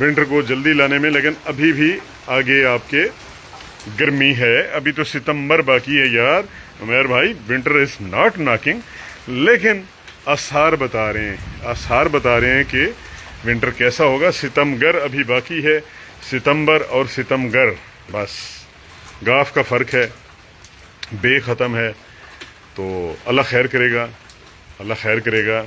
Winter کو جلدی لانے میں، لیکن ابھی بھی آگے آپ کے گرمی ہے. ابھی تو ستمبر باقی ہے یار عمیر بھائی. ونٹر از ناٹ ناکنگ، لیکن آثار بتا رہے ہیں کہ ونٹر کیسا ہوگا. ستمگر ابھی باقی ہے. ستمبر اور ستمگر بس گاف کا فرق ہے، بے ختم ہے. تو اللہ خیر کرے گا، اللہ خیر کرے گا.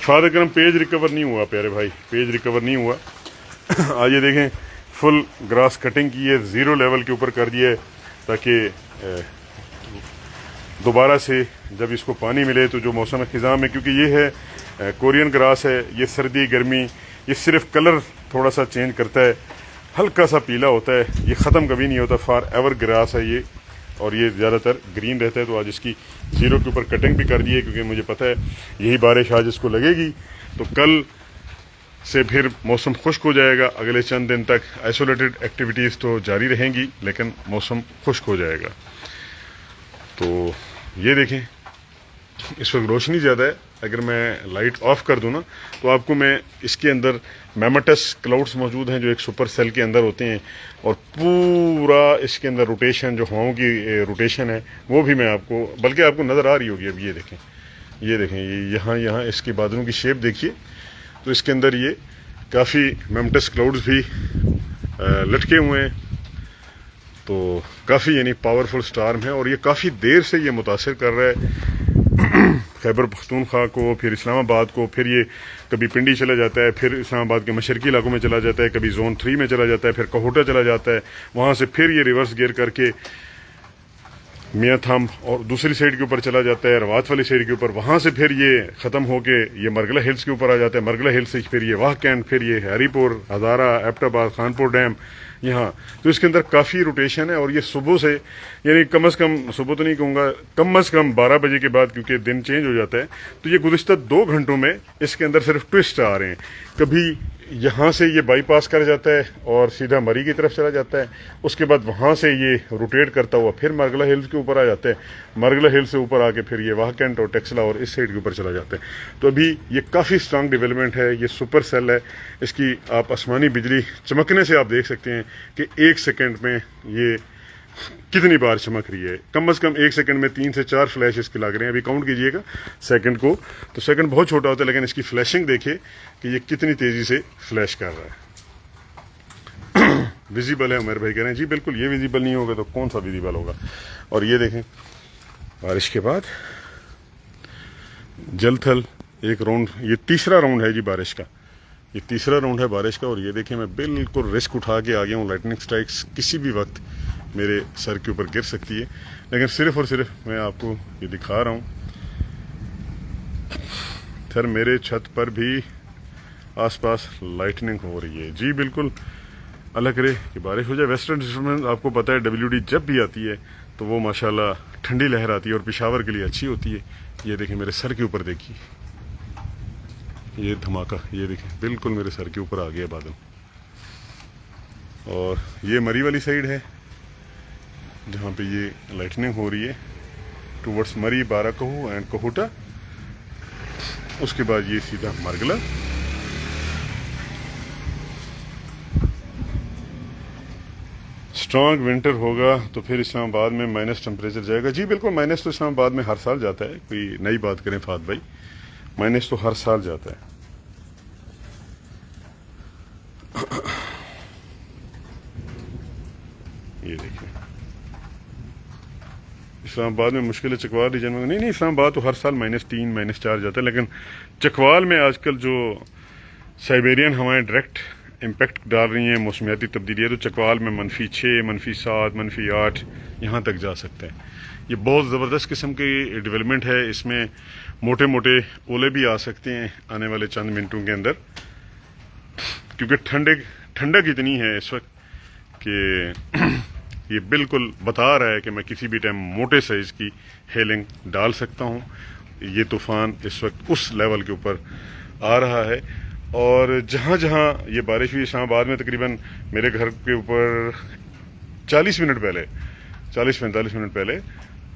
فادر کرم پیج ریکور نہیں ہوا پیارے بھائی، پیج ریکور نہیں ہوا. آئیے دیکھیں فل گراس کٹنگ کی ہے، 0 لیول کے اوپر کر دیا ہے تاکہ دوبارہ سے جب اس کو پانی ملے تو جو موسم خزاں میں، کیونکہ یہ ہے کورین گراس ہے، یہ سردی گرمی، یہ صرف کلر تھوڑا سا چینج کرتا ہے، ہلکا سا پیلا ہوتا ہے، یہ ختم کبھی نہیں ہوتا. فار ایور گراس ہے یہ، اور یہ زیادہ تر گرین رہتا ہے. تو آج اس کی 0 کے اوپر کٹنگ بھی کر دی ہے، کیونکہ مجھے پتہ ہے یہی بارش آج اس کو لگے گی. تو کل سے پھر موسم خشک ہو جائے گا. اگلے چند دن تک آئسولیٹڈ ایکٹیویٹیز تو جاری رہیں گی، لیکن موسم خشک ہو جائے گا. تو یہ دیکھیں اس وقت روشنی زیادہ ہے. اگر میں لائٹ آف کر دوں نا تو آپ کو میں اس کے اندر میمٹس کلاؤڈز موجود ہیں جو ایک سپر سیل کے اندر ہوتے ہیں، اور پورا اس کے اندر روٹیشن جو ہواؤں کی روٹیشن ہے وہ بھی میں آپ کو، بلکہ آپ کو نظر آ رہی ہوگی. اب یہ دیکھیں، یہ دیکھیں، یہ یہاں اس کے بادلوں کی شیپ دیکھیے. تو اس کے اندر یہ کافی میمٹس کلاؤڈز بھی لٹکے ہوئے ہیں. تو کافی یعنی پاورفل سٹارم ہے، اور یہ کافی دیر سے یہ متاثر کر رہا ہے خیبر پختونخوا کو، پھر اسلام آباد کو. پھر یہ کبھی پنڈی چلا جاتا ہے، پھر اسلام آباد کے مشرقی علاقوں میں چلا جاتا ہے، کبھی زون 3 میں چلا جاتا ہے، پھر کوہوٹا چلا جاتا ہے، وہاں سے پھر یہ ریورس گیئر کر کے میاں تھم اور دوسری سائڈ کے اوپر چلا جاتا ہے، روات والی سائڈ کے اوپر. وہاں سے پھر یہ ختم ہو کے یہ مرگلہ ہلز کے اوپر آ جاتا ہے. مرگلہ ہلز سے پھر یہ واہ کینٹ، پھر یہ ہری پور، ہزارہ، ایبٹ آباد، خانپور ڈیم یہاں. تو اس کے اندر کافی روٹیشن ہے، اور یہ صبح سے یعنی کم از کم، صبح تو نہیں کہوں گا، کم از کم 12 بجے کے بعد، کیونکہ دن چینج ہو جاتا ہے. تو یہ گزشتہ 2 گھنٹوں میں اس کے اندر صرف ٹوسٹ آ رہے ہیں. کبھی یہاں سے یہ بائی پاس کر جاتا ہے اور سیدھا مری کی طرف چلا جاتا ہے. اس کے بعد وہاں سے یہ روٹیٹ کرتا ہوا پھر مرگلہ ہلز کے اوپر آ جاتا ہے. مرگلہ ہلز سے اوپر آ کے پھر یہ واہ کینٹ اور ٹیکسلا اور اس سائڈ کے اوپر چلا جاتا ہے. تو ابھی یہ کافی اسٹرانگ ڈیولپمنٹ ہے. یہ سپر سیل ہے. اس کی آپ آسمانی بجلی چمکنے سے آپ دیکھ سکتے ہیں کہ 1 سیکنڈ میں یہ کتنی بار چمک رہی ہے. کم از کم 1 سیکنڈ میں 3 سے 4 فلیش اس کے لگ رہے ہیں. ابھی کاؤنٹ کیجئے گا سیکنڈ کو، تو سیکنڈ بہت چھوٹا ہوتا ہے، لیکن اس کی فلیشنگ دیکھیں کہ یہ کتنی تیزی سے فلیش کر رہا ہے. ویزیبل ہے عمر بھائی کہہ رہے ہیں. جی بالکل، یہ ویزیبل نہیں ہوگا تو کون سا ویزیبل ہوگا. اور یہ دیکھیں بارش کے بعد جل تھل ایک راؤنڈ، یہ تیسرا راؤنڈ ہے جی بارش کا، یہ تیسرا راؤنڈ ہے بارش کا. اور یہ دیکھیں میں بالکل رسک اٹھا کے آ گیا ہوں. لائٹننگ سٹرائکس کسی بھی وقت میرے سر کے اوپر گر سکتی ہے، لیکن صرف اور صرف میں آپ کو یہ دکھا رہا ہوں. پھر میرے چھت پر بھی آس پاس لائٹننگ ہو رہی ہے. جی بالکل، اللہ کرے کہ بارش ہو جائے. ویسٹرن ڈسٹربنس آپ کو پتہ ہے WD جب بھی آتی ہے تو وہ ماشاءاللہ ٹھنڈی لہر آتی ہے اور پشاور کے لیے اچھی ہوتی ہے. یہ دیکھیں میرے سر کے اوپر، دیکھیے یہ دھماکہ، یہ دیکھیں بالکل میرے سر کے اوپر آ گیا بادل. اور یہ مری والی سائڈ ہے جہاں پہ یہ لائٹننگ ہو رہی ہے ٹورڈس مری، بارہ کہو اینڈ کوہوٹا. اس کے بعد یہ سیدھا مرگلہ. اسٹرانگ ونٹر ہوگا تو پھر اسلام آباد میں مائنس ٹمپریچر جائے گا. جی بالکل، مائنس تو اسلام آباد میں ہر سال جاتا ہے. کوئی نئی بات کریں فہد بھائی، مائنس تو ہر سال جاتا ہے. یہ دیکھیں اسلام آباد میں مشکل ہے. چکوال ریجن میں نہیں، اسلام آباد تو ہر سال -3 -4 جاتا ہے. لیکن چکوال میں آج کل جو سائبیرین ہوائیں ڈائریکٹ امپیکٹ ڈال رہی ہیں، موسمیاتی تبدیلی ہے، تو چکوال میں -6 -7 -8 یہاں تک جا سکتے ہیں. یہ بہت زبردست قسم کی ڈیولپمنٹ ہے. اس میں موٹے موٹے اولے بھی آ سکتے ہیں آنے والے چند منٹوں کے اندر، کیونکہ ٹھنڈک اتنی ہے اس وقت کہ یہ بالکل بتا رہا ہے کہ میں کسی بھی ٹائم موٹے سائز کی ہیلنگ ڈال سکتا ہوں. یہ طوفان اس وقت اس لیول کے اوپر آ رہا ہے. اور جہاں جہاں یہ بارش ہوئی اسلام آباد میں تقریباً میرے گھر کے اوپر 40 منٹ پہلے 40-45 منٹ پہلے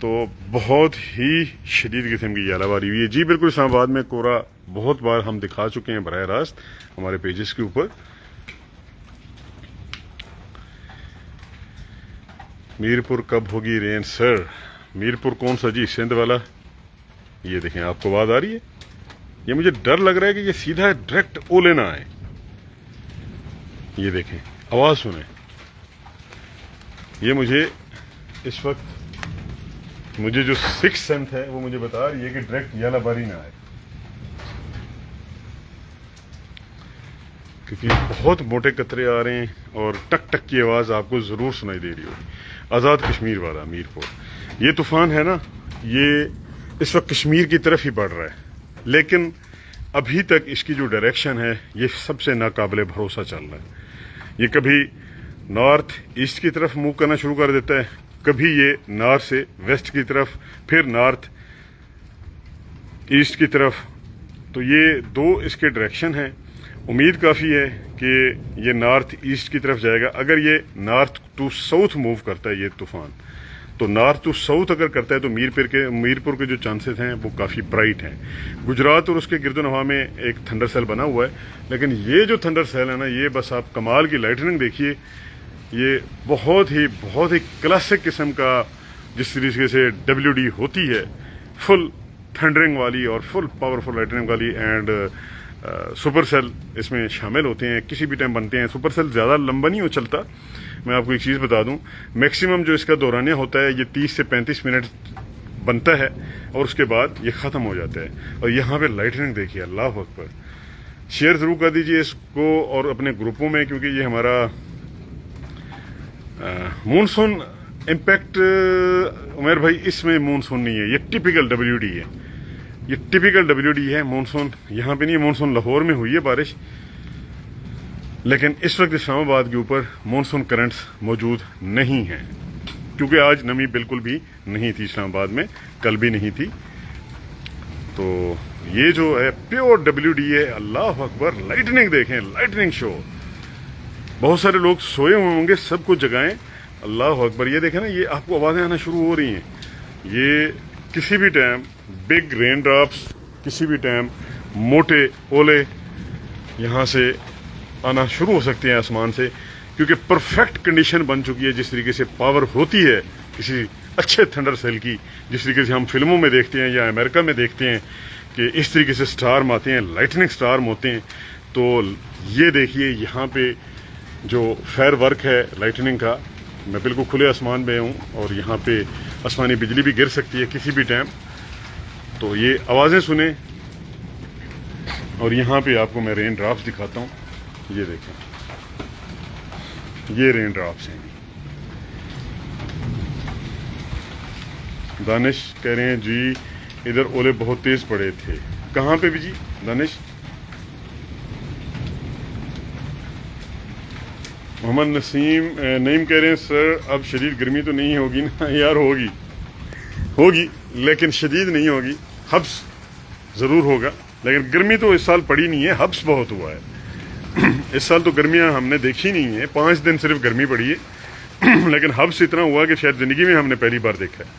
تو بہت ہی شدید قسم کی ژالہ باری ہوئی ہے جی. بالکل اسلام آباد میں کورا بہت بار ہم دکھا چکے ہیں براہ راست ہمارے پیجز کے اوپر. میرپور کب ہوگی رین سر؟ میرپور کون سا جی؟ سندھ والا. یہ دیکھیں آپ کو آواز آ رہی ہے. یہ مجھے ڈر لگ رہا ہے کہ یہ سیدھا ڈائریکٹ اولے نہ آئے. یہ دیکھیں آواز سنیں. یہ مجھے اس وقت مجھے جو سکس سینتھ ہے وہ مجھے بتا رہی ہے کہ ڈائریکٹ ژالہ باری نہ آئے، کیونکہ بہت موٹے قطرے آ رہے ہیں اور ٹک ٹک کی آواز آپ کو ضرور سنائی دے رہی ہوگی. آزاد کشمیر والا میرپور. یہ طوفان ہے نا، یہ اس وقت کشمیر کی طرف ہی بڑھ رہا ہے، لیکن ابھی تک اس کی جو ڈائریکشن ہے یہ سب سے ناقابل بھروسہ چل رہا ہے. یہ کبھی نارتھ ایسٹ کی طرف موو کرنا شروع کر دیتا ہے، کبھی یہ نارتھ سے ویسٹ کی طرف، پھر نارتھ ایسٹ کی طرف. تو یہ دو اس کے ڈائریکشن ہیں. امید کافی ہے کہ یہ نارتھ ایسٹ کی طرف جائے گا. اگر یہ نارتھ ٹو ساؤتھ موو کرتا ہے یہ طوفان، تو نارتھ ٹو ساؤتھ اگر کرتا ہے تو میرپور کے جو چانسز ہیں وہ کافی برائٹ ہیں. گجرات اور اس کے گرد و نواح میں ایک تھنڈر سیل بنا ہوا ہے، لیکن یہ جو تھنڈر سیل ہے نا، یہ بس آپ کمال کی لائٹننگ دیکھیے. یہ بہت ہی کلاسک قسم کا، جس طریقے سے WD ہوتی ہے، فل تھنڈرنگ والی اور فل پاورفل لائٹننگ والی. اینڈ سپر سیل اس میں شامل ہوتے ہیں، کسی بھی ٹائم بنتے ہیں. سپر سیل زیادہ لمبا نہیں ہو چلتا. میں آپ کو ایک چیز بتا دوں، میکسیمم جو اس کا دورانیہ ہوتا ہے یہ 30 سے 35 منٹ بنتا ہے اور اس کے بعد یہ ختم ہو جاتا ہے. اور یہاں پہ لائٹننگ دیکھیے، اللہ اکبر. شیئر ضرور کر دیجئے اس کو اور اپنے گروپوں میں، کیونکہ یہ ہمارا مونسون امپیکٹ. عمیر بھائی اس میں مونسون نہیں ہے، یہ ٹپیکل WD ہے. یہ ٹپیکل WD ہے. مونسون یہاں پہ نہیں، مونسون لاہور میں ہوئی ہے بارش، لیکن اس وقت اسلام آباد کے اوپر مونسون کرنٹس موجود نہیں ہیں، کیونکہ آج نمی بالکل بھی نہیں تھی اسلام آباد میں، کل بھی نہیں تھی. تو یہ جو ہے پیور WD ہے. اللہ اکبر. لائٹننگ دیکھیں، لائٹننگ شو. بہت سارے لوگ سوئے ہوئے ہوں گے، سب کو جگائیں. اللہ اکبر. یہ دیکھیں نا، یہ آپ کو آوازیں آنا شروع ہو رہی ہیں. یہ کسی بھی ٹائم بگ رین ڈراپس، کسی بھی ٹائم موٹے اولے یہاں سے آنا شروع ہو سکتے ہیں آسمان سے، کیونکہ پرفیکٹ کنڈیشن بن چکی ہے. جس طریقے سے پاور ہوتی ہے کسی اچھے تھنڈر سیل کی، جس طریقے سے ہم فلموں میں دیکھتے ہیں یا امریکہ میں دیکھتے ہیں کہ اس طریقے سے سٹارم آتے ہیں، لائٹننگ سٹارم ہوتے ہیں. تو یہ دیکھیے یہاں پہ جو فائر ورک ہے لائٹننگ کا، میں بالکل کھلے آسمان میں ہوں اور یہاں پہ آسمانی بجلی بھی گر سکتی ہے کسی بھی ٹائم. تو یہ آوازیں سنیں. اور یہاں پہ آپ کو میں رین ڈراپس دکھاتا ہوں. یہ دیکھیں، یہ رین ڈراپس ہیں. دانش کہہ رہے ہیں جی ادھر اولے بہت تیز پڑے تھے. کہاں پہ بھی جی دانش؟ محمد نعیم کہہ رہے ہیں سر اب شدید گرمی تو نہیں ہوگی نا؟ یار ہوگی لیکن شدید نہیں ہوگی. حبس ضرور ہوگا، لیکن گرمی تو اس سال پڑی نہیں ہے، حبس بہت ہوا ہے. اس سال تو گرمیاں ہم نے دیکھی نہیں ہیں، 5 دن صرف گرمی پڑی ہے، لیکن حبس اتنا ہوا کہ شاید زندگی میں ہم نے پہلی بار دیکھا ہے.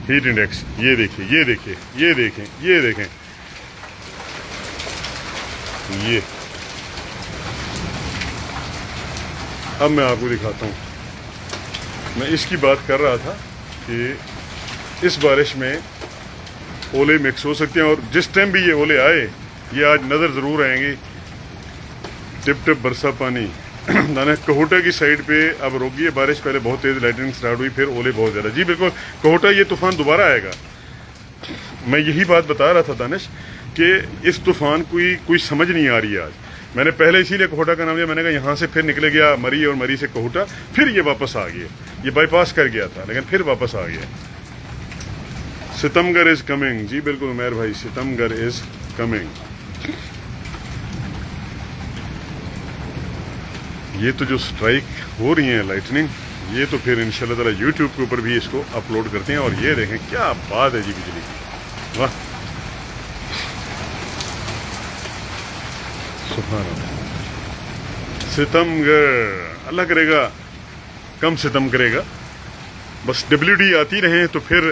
ہیٹ انڈیکس یہ دیکھیں، یہ دیکھیں، یہ دیکھیں، یہ دیکھیں. یہ اب میں آپ کو دکھاتا ہوں. میں اس کی بات کر رہا تھا کہ اس بارش میں اولے مکس ہو سکتے ہیں، اور جس ٹائم بھی یہ اولے آئے یہ آج نظر ضرور آئیں گے. ٹپ ٹپ برسا پانی. دانا کہوٹا کی سائڈ پہ اب رک گئی ہے بارش. پہلے بہت تیز لائٹننگ سٹارٹ ہوئی، پھر اولے بہت زیادہ. جی بالکل، کہوٹا یہ طوفان دوبارہ آئے گا. میں یہی بات بتا رہا تھا دانش کہ اس طوفان کوئی سمجھ نہیں آ رہی ہے آج. میں نے پہلے اسی لیے کہوٹا کا نام لیا. میں نے کہا یہاں سے پھر نکلے گیا مری، اور مری سے کہوٹا، پھر یہ واپس آ گیا. یہ بائی پاس کر گیا تھا لیکن پھر واپس آ گیا. ستمگر از کمنگ. جی بالکل عمیر بھائی، ستمگر از کمنگ. یہ تو جو سٹرائک ہو رہی ہیں لائٹننگ، یہ تو پھر انشاءاللہ تعالی یوٹیوب کے اوپر بھی اس کو اپلوڈ کرتے ہیں. اور یہ دیکھیں کیا بات ہے جی بجلی کی. واہ سبحان اللہ. ستمگر اللہ کرے گا کم ستم کرے گا. بس WD آتی رہیں تو پھر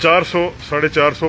400, 450,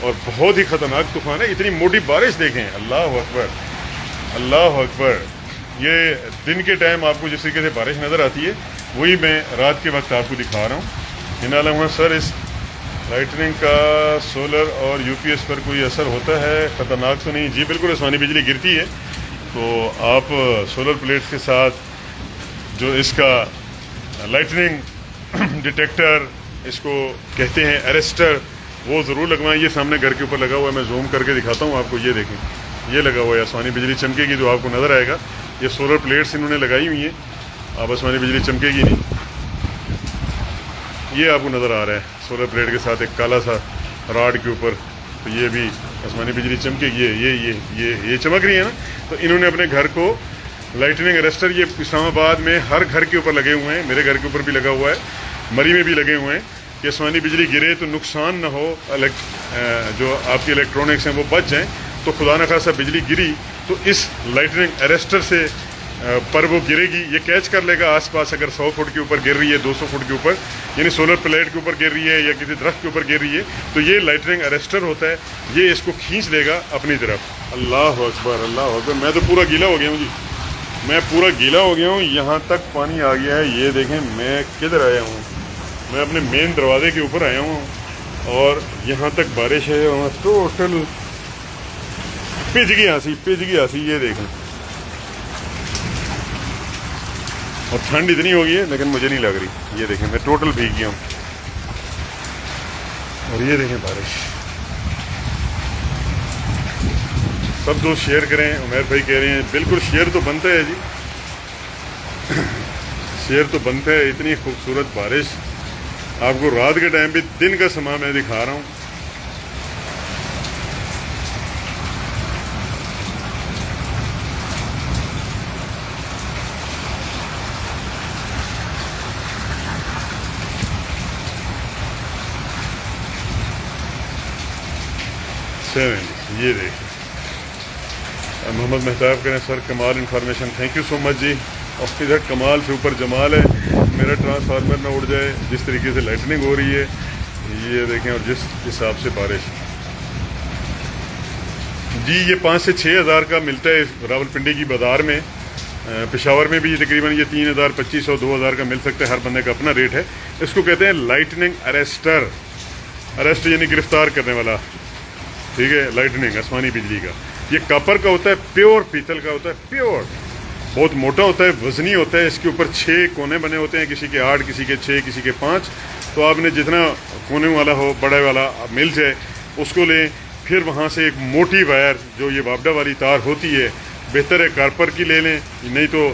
اور بہت ہی خطرناک طوفان ہے. اتنی موٹی بارش دیکھیں, اللہ اکبر اللہ اکبر. یہ دن کے ٹائم آپ کو جس طریقے سے بارش نظر آتی ہے وہی میں رات کے وقت آپ کو دکھا رہا ہوں. ان عالم سر اس لائٹننگ کا سولر اور یو پی ایس پر کوئی اثر ہوتا ہے؟ خطرناک تو نہیں؟ جی بالکل, آسمانی بجلی گرتی ہے تو آپ سولر پلیٹس کے ساتھ جو اس کا لائٹننگ ڈیٹیکٹر اس کو کہتے ہیں اریسٹر, وہ ضرور لگوائیں. یہ سامنے گھر کے اوپر لگا ہوا ہے, میں زوم کر کے دکھاتا ہوں آپ کو. یہ دیکھیں, یہ لگا ہوا ہے. آسمانی بجلی چمکے گی تو آپ کو نظر آئے گا. یہ سولر پلیٹس انہوں نے لگائی ہوئی ہیں, آپ آسمانی بجلی چمکے گی نہیں. یہ آپ کو نظر آ رہا ہے سولر پلیٹ کے ساتھ ایک کالا سا راڈ کے اوپر, تو یہ بھی آسمانی بجلی چمکے گی. یہ چمک رہی ہے نا. تو انہوں نے اپنے گھر کو لائٹننگ اریسٹر, یہ اسلام آباد میں ہر گھر کے اوپر لگے ہوئے ہیں. میرے گھر کے اوپر بھی لگا ہوا ہے, مری میں بھی لگے ہوئے ہیں کہ آسمانی بجلی گرے تو نقصان نہ ہو, جو آپ کے الیکٹرانکس ہیں وہ بچ جائیں. تو خدا نخواستہ بجلی گری تو اس لائٹننگ اریسٹر سے پر وہ گرے گی, یہ کیچ کر لے گا آس پاس. اگر 100 فٹ کے اوپر گر رہی ہے, 200 فٹ کے اوپر, یعنی سولر پلیٹ کے اوپر گر رہی ہے یا کسی درخت کے اوپر گر رہی ہے, تو یہ لائٹننگ اریسٹر ہوتا ہے, یہ اس کو کھینچ لے گا اپنی طرف. اللہ اکبر اللہ اکبر. میں تو پورا گیلا ہو گیا ہوں جی, میں پورا گیلا ہو گیا ہوں. یہاں تک پانی آ گیا ہے. یہ دیکھیں میں کدھر آیا ہوں, میں اپنے مین دروازے کے اوپر آیا ہوں اور یہاں تک بارش ہے. اور ٹوٹل پج گیا سی. یہ دیکھیں, اور ٹھنڈ اتنی ہو گئی ہے لیکن مجھے نہیں لگ رہی. یہ دیکھیں میں ٹوٹل بھیگ گیا ہوں. اور یہ دیکھیں بارش. سب دوست شیئر کریں. عمیر بھائی کہہ رہے ہیں بالکل شیئر تو بنتا ہے جی, شیئر تو بنتا ہے. اتنی خوبصورت بارش آپ کو رات کے ٹائم بھی, دن کا سما میں دکھا رہا ہوں. یہ دیکھیں محمد مہتاب کریں سر کمال انفارمیشن, تھینک یو سو مچ جی. اور ادھر کمال سے اوپر جمال ہے, میرا ٹرانسفارمر نہ اڑ جائے. جس طریقے سے لائٹننگ ہو رہی ہے یہ دیکھیں, اور جس حساب سے بارش. جی یہ 5 سے 6 ہزار کا ملتا ہے راولپنڈی کی بازار میں. پشاور میں بھی تقریباً یہ 3,000 2,500 2,000 کا مل سکتا ہے. ہر بندے کا اپنا ریٹ ہے. اس کو کہتے ہیں لائٹننگ اریسٹر. اریسٹ یعنی گرفتار کرنے والا, ٹھیک ہے. لائٹننگ آسمانی بجلی کا یہ کاپر کا ہوتا ہے, پیور پیتل کا ہوتا ہے, پیور. بہت موٹا ہوتا ہے, وزنی ہوتا ہے. اس کے اوپر 6 کونے بنے ہوتے ہیں, کسی کے 8 کسی کے 6 کسی کے 5. تو آپ نے جتنا کونے والا ہو, بڑے والا مل جائے اس کو لیں. پھر وہاں سے ایک موٹی وائر جو یہ وابڈا والی تار ہوتی ہے, بہتر ہے کارپر کی لے لیں, نہیں تو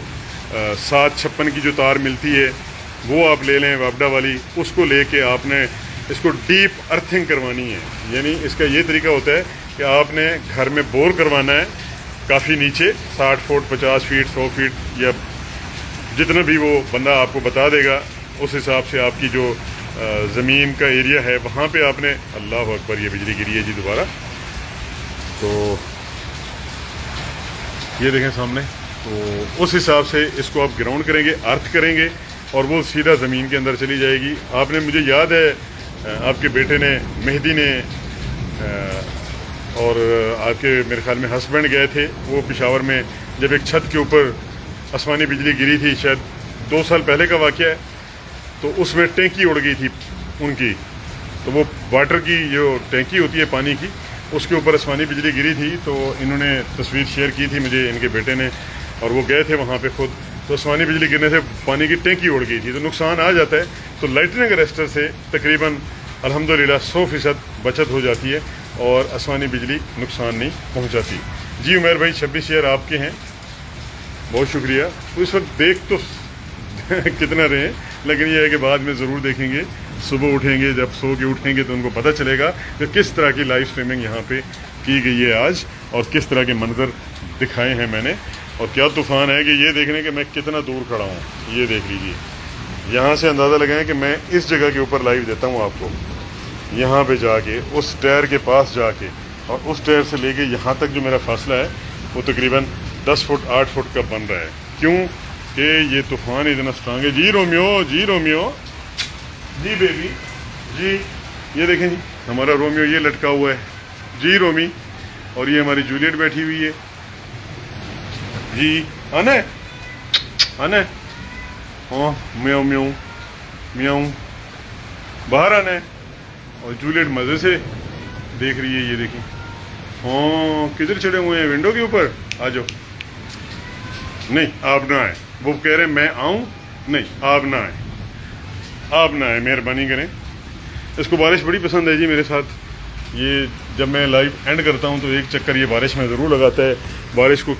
756 کی جو تار ملتی ہے وہ آپ لے لیں وابڈا والی. اس کو لے کے آپ نے اس کو ڈیپ ارتھنگ کروانی ہے. یعنی اس کا یہ طریقہ ہوتا ہے کہ آپ نے گھر میں بور کروانا ہے کافی نیچے, 60 فٹ 50 فیٹ 100 فیٹ یا جتنا بھی وہ بندہ آپ کو بتا دے گا اس حساب سے آپ کی جو زمین کا ایریا ہے وہاں پہ آپ نے. اللہ اکبر, یہ بجلی گری ہے جی دوبارہ. تو یہ دیکھیں سامنے, تو اس حساب سے اس کو آپ گراؤنڈ کریں گے, ارتھ کریں گے, اور وہ سیدھا زمین کے اندر چلی جائے گی. آپ نے, مجھے یاد ہے آپ کے بیٹے نے, مہدی نے, اور آپ کے میرے خیال میں ہسبینڈ گئے تھے وہ پشاور میں, جب ایک چھت کے اوپر آسمانی بجلی گری تھی, شاید 2 سال پہلے کا واقعہ ہے. تو اس میں ٹینکی اڑ گئی تھی ان کی. تو وہ واٹر کی جو ٹینکی ہوتی ہے پانی کی, اس کے اوپر آسمانی بجلی گری تھی. تو انہوں نے تصویر شیئر کی تھی مجھے, ان کے بیٹے نے, اور وہ گئے تھے وہاں پہ خود. تو آسمانی بجلی گرنے سے پانی کی ٹینکی اڑ گئی تھی, تو نقصان آ جاتا ہے. تو لائٹننگ اریسٹر سے تقریباً الحمدللہ 100% بچت ہو جاتی ہے اور آسمانی بجلی نقصان نہیں پہنچاتی. جی عمیر بھائی 26 شیئر آپ کے ہیں, بہت شکریہ. تو اس وقت دیکھ تو کتنا رہے, لیکن یہ ہے کہ بعد میں ضرور دیکھیں گے. صبح اٹھیں گے, جب سو کے اٹھیں گے تو ان کو پتہ چلے گا کہ کس طرح کی لائیو اسٹریمنگ یہاں پہ کی گئی ہے آج, اور کس طرح کے منظر دکھائے ہیں میں نے, اور کیا طوفان ہے. کہ یہ دیکھنے کہ میں کتنا دور کھڑا ہوں, یہ دیکھ لیجیے. یہاں سے اندازہ لگائیں کہ میں اس جگہ کے اوپر لائیو دیتا ہوں آپ کو, یہاں پہ جا کے اس ٹائر کے پاس جا کے, اور اس ٹائر سے لے کے یہاں تک جو میرا فاصلہ ہے وہ تقریباً 10 فٹ 8 فٹ کا بن رہا ہے. کیوں کہ یہ طوفان اتنا اسٹرانگ ہے. جی رومیو, جی رومیو, جی بیبی, جی یہ دیکھیں جی ہمارا رومیو یہ لٹکا ہوا ہے. جی رومی. اور یہ ہماری جولیٹ بیٹھی ہوئی ہے جی. آنا ہے آنا ہے. ہاں میاؤں میاؤں میاؤں. باہر آنا ہے. اور جولیٹ مزے سے دیکھ رہی ہے. یہ دیکھیں. ہاں کدھر چڑھے ہوئے ہیں؟ ونڈو کے اوپر. آ جاؤ. نہیں آپ نہ آئیں. وہ کہہ رہے ہیں میں آؤں. نہیں آپ نہ آئیں. آپ نہ آئیں مہربانی کریں. اس کو بارش بڑی پسند ہے جی میرے ساتھ. یہ جب میں لائیو اینڈ کرتا ہوں تو ایک چکر یہ بارش میں ضرور لگاتا ہے. بارش کو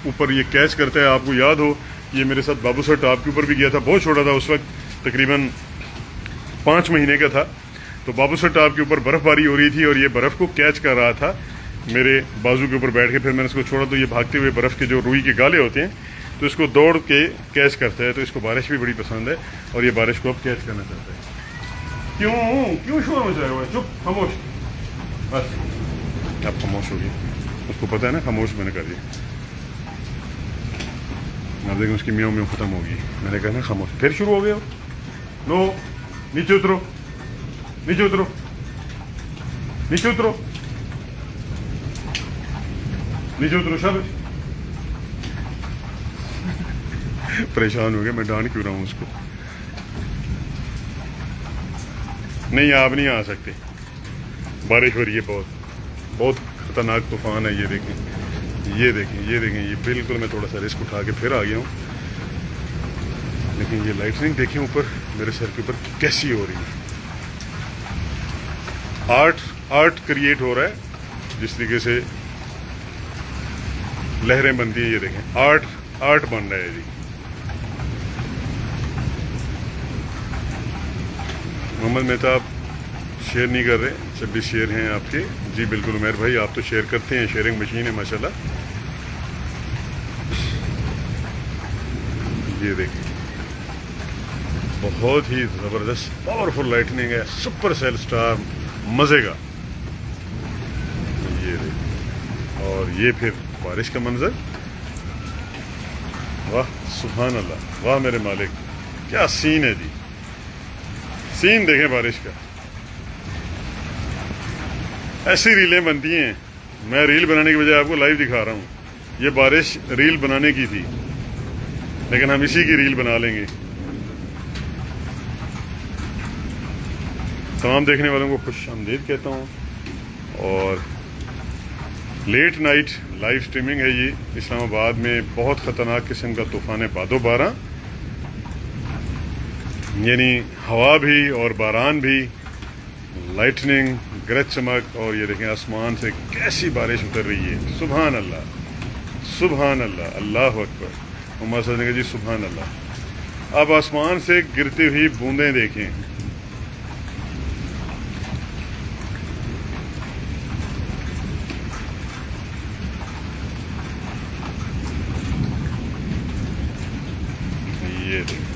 اوپر یہ کیچ کرتا ہے. آپ کو یاد ہو یہ میرے ساتھ بابو سر ٹاپ کے اوپر بھی گیا تھا. بہت چھوٹا تھا اس وقت, تقریباً 5 مہینے کا تھا. تو بابو سر ٹاپ کے اوپر برف باری ہو رہی تھی اور یہ برف کو کیچ کر رہا تھا میرے بازو کے اوپر بیٹھ کے. پھر میں نے اس کو چھوڑا تو یہ بھاگتے ہوئے برف کے جو روئی کے گالے ہوتے ہیں تو اس کو دوڑ کے کیچ کرتا ہے. تو اس کو بارش بھی بڑی پسند ہے اور یہ بارش کو اب کیچ کرنا چاہتا ہے. کیوں شور مچایا ہوا ہے؟ چپ خاموش. بس اب خاموش ہو گئی. اس کو پتہ ہے نا خاموش میں نے کر دیا. اب دیکھیں اس کی میوں میوں ختم ہوگی. میں نے کہا نا خاموش. پھر شروع ہو گیا. نو نیچے اترو نیچے اترو نیچے اترو نیچے اترو. شاباش. پریشان ہو گیا. میں ڈانٹ کیوں رہا ہوں اس کو. نہیں آپ نہیں آ سکتے. بارش ہو رہی ہے بہت بہت خطرناک طوفان ہے. یہ دیکھیں یہ دیکھیں یہ دیکھیں. یہ بالکل میں تھوڑا سا رسک اٹھا کے پھر آ گیا ہوں. لیکن یہ لائٹنگ دیکھیں اوپر میرے سر کے اوپر کیسی ہو رہی ہے. آرٹ کریٹ ہو رہا ہے جس طریقے سے لہریں بنتی ہیں. یہ دیکھیں آرٹ بن رہا ہے جی. محمد مہتاب شیئر نہیں کر رہے. 26 شیئر ہیں آپ کے. جی بالکل عمیر بھائی آپ تو شیئر کرتے ہیں. شیئرنگ مشین ہے ماشاءاللہ. یہ دیکھیں بہت ہی زبردست پاورفل لائٹنگ ہے. سپر سیل سٹار مزے کا. یہ دیکھیں. اور یہ پھر بارش کا منظر. واہ سبحان اللہ. واہ میرے مالک کیا سین ہے جی. سین دیکھیں بارش کا. ایسی ریلیں بنتی ہیں. میں ریل بنانے کی بجائے آپ کو لائیو دکھا رہا ہوں. یہ بارش ریل بنانے کی تھی لیکن ہم اسی کی ریل بنا لیں گے. تمام دیکھنے والوں کو خوش آمدید کہتا ہوں. اور لیٹ نائٹ لائیو سٹریمنگ ہے یہ اسلام آباد میں. بہت خطرناک قسم کا طوفان ہے بادو بارہ. یعنی ہوا بھی اور باران بھی, لائٹننگ گرج چمک. اور یہ دیکھیں آسمان سے کیسی بارش اتر رہی ہے. سبحان اللہ سبحان اللہ اللہ اکبر. محمد صلی اللہ علیہ وسلم جی سبحان اللہ. اب آسمان سے گرتی ہوئی بوندیں دیکھیں. یہ دیکھیں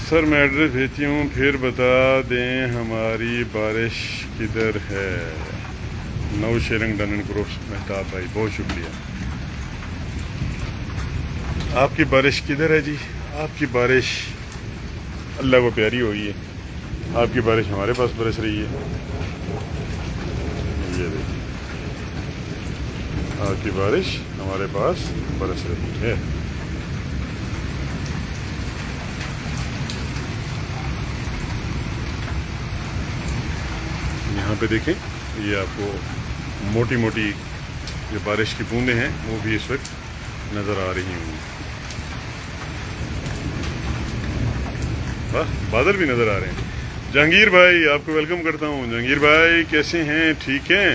سر میں ایڈریس بھیجتی ہوں پھر بتا دیں ہماری بارش کدھر ہے. No sharing done and groups. Mahtab بھائی بہت شکریہ. آپ کی بارش کدھر ہے جی؟ آپ کی بارش اللہ کو پیاری ہوئی ہے. آپ کی بارش ہمارے پاس برس رہی ہے. یہ دیکھیں آپ کی بارش ہمارے پاس برس رہی ہے. یہاں پہ دیکھیں یہ آپ کو موٹی موٹی جو بارش کی بوندیں ہیں وہ بھی اس وقت نظر آ رہی ہوں. واہ بادل بھی نظر آ رہے ہیں. جہانگیر بھائی آپ کو ویلکم کرتا ہوں. جہانگیر بھائی کیسے ہیں؟ ٹھیک ہیں؟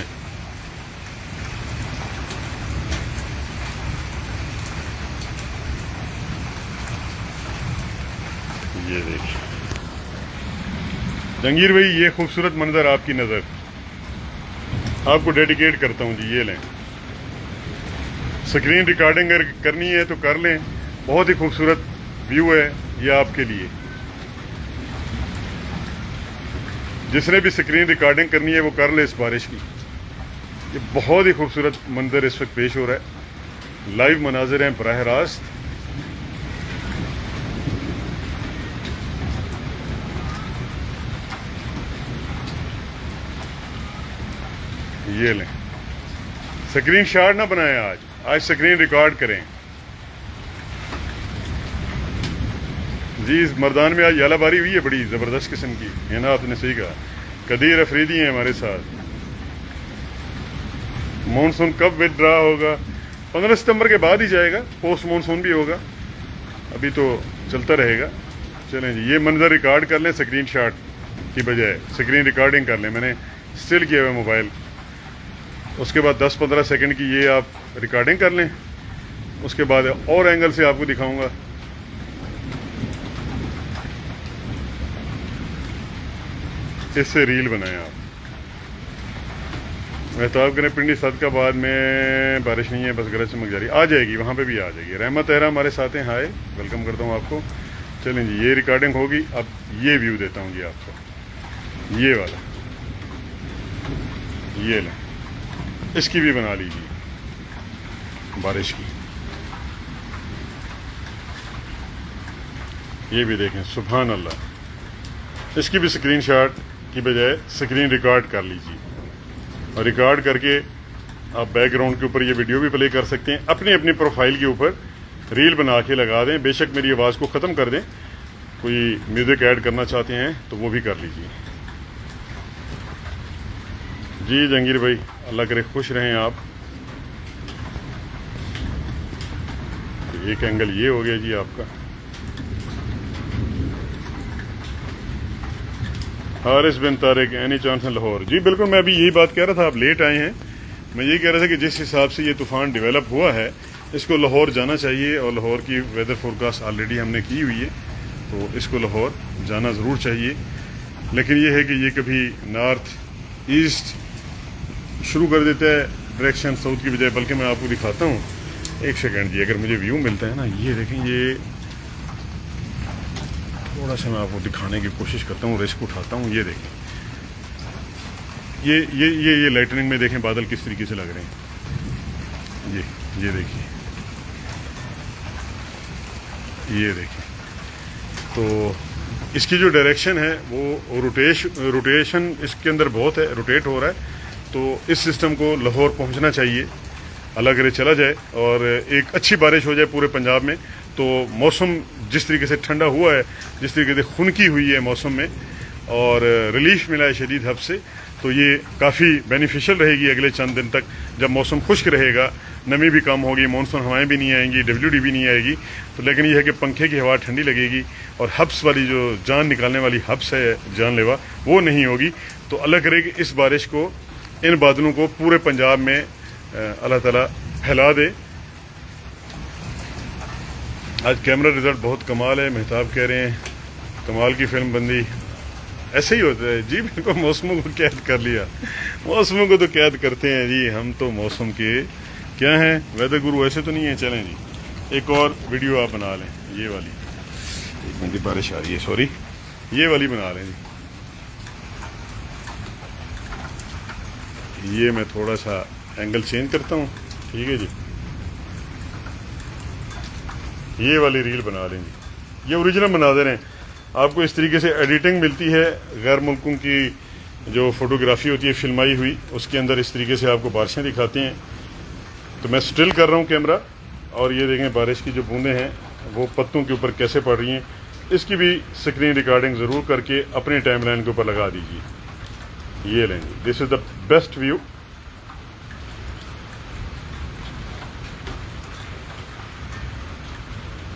یہ دیکھیں جہانگیر بھائی یہ خوبصورت منظر آپ کی نظر آپ کو ڈیڈیکیٹ کرتا ہوں جی. یہ لیں سکرین ریکارڈنگ اگر کرنی ہے تو کر لیں. بہت ہی خوبصورت ویو ہے یہ آپ کے لیے. جس نے بھی سکرین ریکارڈنگ کرنی ہے وہ کر لے اس بارش کی. یہ بہت ہی خوبصورت منظر اس وقت پیش ہو رہا ہے. لائیو مناظر ہیں براہ راست. یہ لیں, سکرین شاٹ نہ بنائیں, آج سکرین ریکارڈ کریں. جی مردان میں آج یالہ باری ہوئی ہے بڑی زبردست قسم کی, ہے نا, آپ نے صحیح کہا. قدیر افریدی ہیں ہمارے ساتھ. مونسون کب وڈرا ہوگا؟ 15 ستمبر کے بعد ہی جائے گا, پوسٹ مونسون بھی ہوگا, ابھی تو چلتا رہے گا. چلیں جی, یہ منظر ریکارڈ کر لیں سکرین شاٹ کی بجائے, سکرین ریکارڈنگ کر لیں. میں نے اسٹل کیا ہوا موبائل, اس کے بعد 10-15 سیکنڈ کی یہ آپ ریکارڈنگ کر لیں. اس کے بعد اور اینگل سے آپ کو دکھاؤں گا. اس سے ریل بنائیں آپ. محتاب کریں پنڈی صدقہ بعد میں بارش نہیں ہے, بس گرج چمک جاری. آ جائے گی, وہاں پہ بھی آ جائے گی. رحمت احرا ہمارے ساتھ ہیں, ہائے, ویلکم کرتا ہوں آپ کو. چلیں جی, یہ ریکارڈنگ ہوگی. اب یہ ویو دیتا ہوں جی آپ کو, یہ والا, یہ لیں, اس کی بھی بنا لیجیے بارش کی. یہ بھی دیکھیں, سبحان اللہ. اس کی بھی سکرین شاٹ کی بجائے سکرین ریکارڈ کر لیجیے, اور ریکارڈ کر کے آپ بیک گراؤنڈ کے اوپر یہ ویڈیو بھی پلے کر سکتے ہیں. اپنی اپنی پروفائل کے اوپر ریل بنا کے لگا دیں. بے شک میری آواز کو ختم کر دیں, کوئی میوزک ایڈ کرنا چاہتے ہیں تو وہ بھی کر لیجیے. جی جہانگیر بھائی, اللہ کرے خوش رہیں آپ. ایک اینگل یہ ہو گیا جی آپ کا. حارث بن طارق, اینی چانس ان لاہور. جی بالکل, میں ابھی یہی بات کہہ رہا تھا, آپ لیٹ آئے ہیں. میں یہ کہہ رہا تھا کہ جس حساب سے یہ طوفان ڈیولپ ہوا ہے, اس کو لاہور جانا چاہیے, اور لاہور کی ویدر فورکاسٹ آلریڈی ہم نے کی ہوئی ہے, تو اس کو لاہور جانا ضرور چاہیے. لیکن یہ ہے کہ یہ کبھی نارتھ ایسٹ شروع کر دیتا ہے ڈائریکشن ساؤتھ کی بجائے. بلکہ میں آپ کو دکھاتا ہوں, ایک سیکنڈ جی, اگر مجھے ویو ملتا ہے نا. یہ دیکھیں, یہ تھوڑا سا میں آپ کو دکھانے کی کوشش کرتا ہوں, رسک اٹھاتا ہوں. یہ دیکھیں, یہ لائٹننگ میں دیکھیں بادل کس طریقے سے لگ رہے ہیں. یہ دیکھیے, یہ دیکھیں. تو اس کی جو ڈائریکشن ہے وہ روٹیشن اس کے اندر بہت ہے, روٹیٹ ہو رہا ہے. تو اس سسٹم کو لاہور پہنچنا چاہیے, اللہ کرے چلا جائے اور ایک اچھی بارش ہو جائے پورے پنجاب میں. تو موسم جس طریقے سے ٹھنڈا ہوا ہے, جس طریقے سے خنکی ہوئی ہے موسم میں, اور ریلیف ملا ہے شدید ہب سے, تو یہ کافی بینیفیشل رہے گی اگلے چند دن تک. جب موسم خشک رہے گا, نمی بھی کم ہوگی, مونسون ہوائیں بھی نہیں آئیں گی, WD بھی نہیں آئے گی. تو لیکن یہ ہے کہ پنکھے کی ہوا ٹھنڈی لگے گی, اور ہبس والی جو جان نکالنے والی ہبس ہے جان لیوا, وہ نہیں ہوگی. تو اللہ کرے کہ اس بارش کو, ان بادلوں کو پورے پنجاب میں اللہ تعالیٰ پھیلا دے. آج کیمرہ رزلٹ بہت کمال ہے, مہتاب کہہ رہے ہیں, کمال کی فلم بندی. ایسے ہی ہوتا ہے جی, بالکل موسموں کو قید کر لیا. موسموں کو تو قید کرتے ہیں جی ہم, تو موسم کے کیا ہیں, ویدر گرو ایسے تو نہیں ہیں. چلیں جی, ایک اور ویڈیو آپ بنا لیں, یہ والی. ایک منٹ, بارش آ رہی ہے, سوری, یہ والی بنا لیں جی. یہ میں تھوڑا سا اینگل چینج کرتا ہوں, ٹھیک ہے جی. یہ والی ریل بنا لیں جی. یہ اوریجنل مناظر ہیں. آپ کو اس طریقے سے ایڈیٹنگ ملتی ہے. غیر ملکوں کی جو فوٹوگرافی ہوتی ہے فلمائی ہوئی, اس کے اندر اس طریقے سے آپ کو بارشیں دکھاتے ہیں. تو میں سٹل کر رہا ہوں کیمرہ, اور یہ دیکھیں بارش کی جو بوندیں ہیں وہ پتوں کے اوپر کیسے پڑ رہی ہیں. اس کی بھی سکرین ریکارڈنگ ضرور کر کے اپنے ٹائم لائن کے اوپر لگا دیجیے. یہ لیں جی, دس از دا بیسٹ ویو.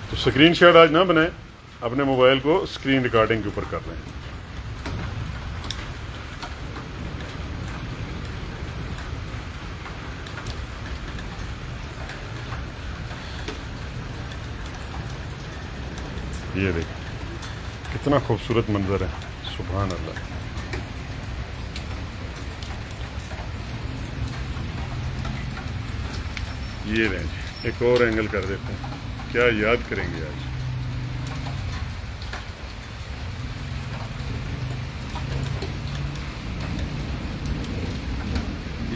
تو سکرین شاٹ آج نہ بنائیں, اپنے موبائل کو سکرین ریکارڈنگ کے اوپر کر لیں. یہ دیکھیں کتنا خوبصورت منظر ہے, سبحان اللہ. یہ رہیں جی, ایک اور اینگل کر دیتے ہیں. کیا یاد کریں گے آج.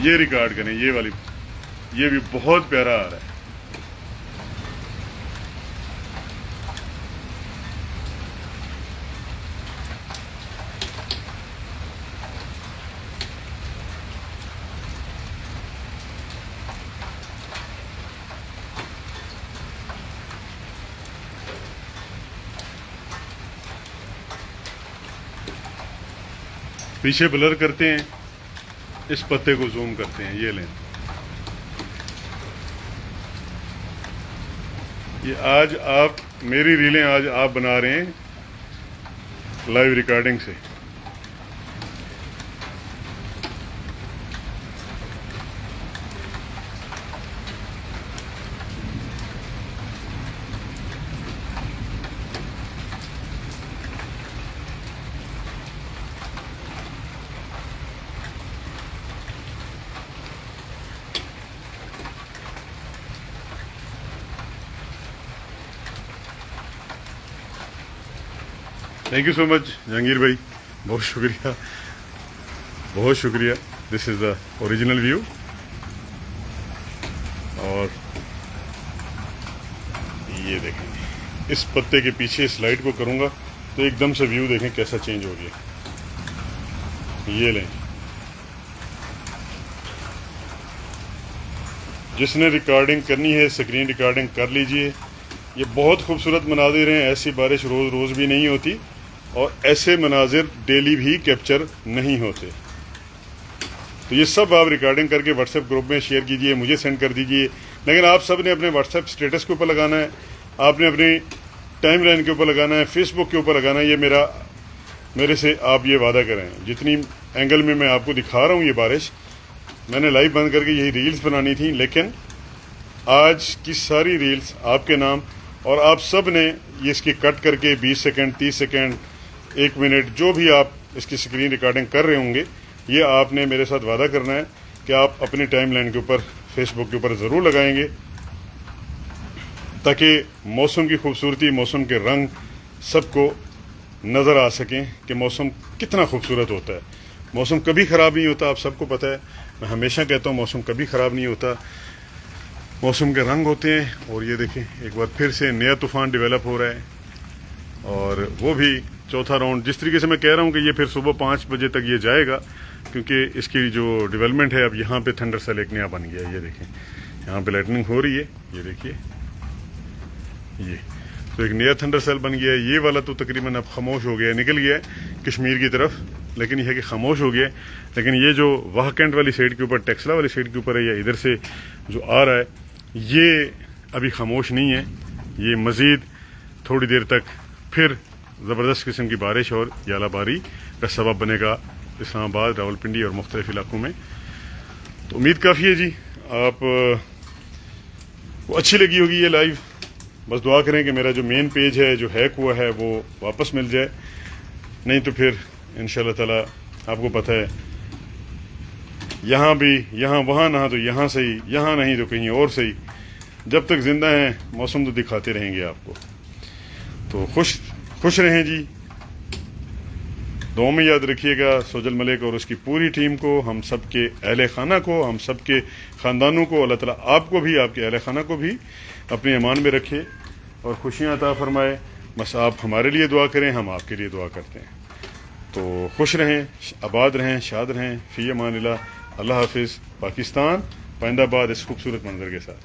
یہ ریکارڈ کریں, یہ والی, یہ بھی بہت پیارا آ رہا ہے. پیچھے بلر کرتے ہیں، اس پتے کو زوم کرتے ہیں، یہ لیں، یہ آج آپ میری ریلیں آج آپ بنا رہے ہیں لائیو ریکارڈنگ سے. تھینک یو سو مچ جہانگیر بھائی، بہت شکریہ، بہت شکریہ. دس از دا اوریجنل ویو. اور یہ دیکھیں، اس پتے کے پیچھے اس لائٹ کو کروں گا تو ایک دم سے ویو دیکھیں کیسا چینج ہو گیا. یہ لیں، جس نے ریکارڈنگ کرنی ہے اسکرین ریکارڈنگ کر لیجئے. یہ بہت خوبصورت مناظر ہیں، ایسی بارش روز روز بھی نہیں ہوتی اور ایسے مناظر ڈیلی بھی کیپچر نہیں ہوتے. تو یہ سب آپ ریکارڈنگ کر کے واٹس ایپ گروپ میں شیئر کیجئے، مجھے سینڈ کر دیجئے. لیکن آپ سب نے اپنے واٹس ایپ اسٹیٹس کے اوپر لگانا ہے، آپ نے اپنی ٹائم لائن کے اوپر لگانا ہے، فیس بک کے اوپر لگانا ہے. یہ میرے سے آپ یہ وعدہ کریں. جتنی اینگل میں آپ کو دکھا رہا ہوں یہ بارش، میں نے لائیو بند کر کے یہی ریلز بنانی تھیں، لیکن آج کی ساری ریلز آپ کے نام، اور آپ سب نے یہ اس کی کٹ کر کے 20 سیکنڈ 30 سیکنڈ 1 منٹ جو بھی آپ اس کی اسکرین ریکارڈنگ کر رہے ہوں گے، یہ آپ نے میرے ساتھ وعدہ کرنا ہے کہ آپ اپنی ٹائم لائن کے اوپر فیس بک کے اوپر ضرور لگائیں گے، تاکہ موسم کی خوبصورتی، موسم کے رنگ سب کو نظر آ سکیں کہ موسم کتنا خوبصورت ہوتا ہے. موسم کبھی خراب نہیں ہوتا، آپ سب کو پتہ ہے. میں ہمیشہ کہتا ہوں موسم کبھی خراب نہیں ہوتا، موسم کے رنگ ہوتے ہیں. اور یہ دیکھیں ایک بار پھر سے نیا طوفان ڈیولپ ہو رہا ہے، اور وہ بھی چوتھا راؤنڈ. جس طریقے سے میں کہہ رہا ہوں کہ یہ پھر صبح 5 بجے تک یہ جائے گا، کیونکہ اس کی جو ڈیولپمنٹ ہے اب یہاں پہ تھنڈر سیل ایک نیا بن گیا ہے. یہ دیکھیں یہاں پہ لائٹننگ ہو رہی ہے، یہ دیکھیے، یہ تو ایک نیا تھنڈر سیل بن گیا ہے. یہ والا تو تقریباً اب خاموش ہو گیا ہے، نکل گیا ہے کشمیر کی طرف، لیکن یہ ہے کہ خاموش ہو گیا ہے. لیکن یہ جو واہکنڈ والی سائڈ کے اوپر، ٹیکسلا والی سائڈ کے اوپر ہے، یا ادھر سے جو آ رہا ہے، یہ ابھی خاموش نہیں ہے. یہ مزید تھوڑی دیر تک پھر زبردست قسم کی بارش اور یالہ باری کا سبب بنے گا اسلام آباد، راولپنڈی اور مختلف علاقوں میں. تو امید کافی ہے جی، آپ کو اچھی لگی ہوگی یہ لائیو. بس دعا کریں کہ میرا جو مین پیج ہے جو ہیک ہوا ہے وہ واپس مل جائے، نہیں تو پھر انشاءاللہ تعالی آپ کو پتہ ہے یہاں بھی، یہاں وہاں نہ تو یہاں صحیح، یہاں نہیں تو کہیں اور صحیح. جب تک زندہ ہیں موسم تو دکھاتے رہیں گے آپ کو. تو خوش رہیں جی. دعاؤں میں یاد رکھیے گا سوجل ملک اور اس کی پوری ٹیم کو، ہم سب کے اہل خانہ کو، ہم سب کے خاندانوں کو. اللہ تعالیٰ آپ کو بھی، آپ کے اہل خانہ کو بھی اپنے ایمان میں رکھے اور خوشیاں عطا فرمائے. بس آپ ہمارے لیے دعا کریں، ہم آپ کے لیے دعا کرتے ہیں. تو خوش رہیں، آباد رہیں، شاد رہیں. فی امان اللہ. اللہ حافظ. پاکستان پائندہ باد اس خوبصورت منظر کے ساتھ.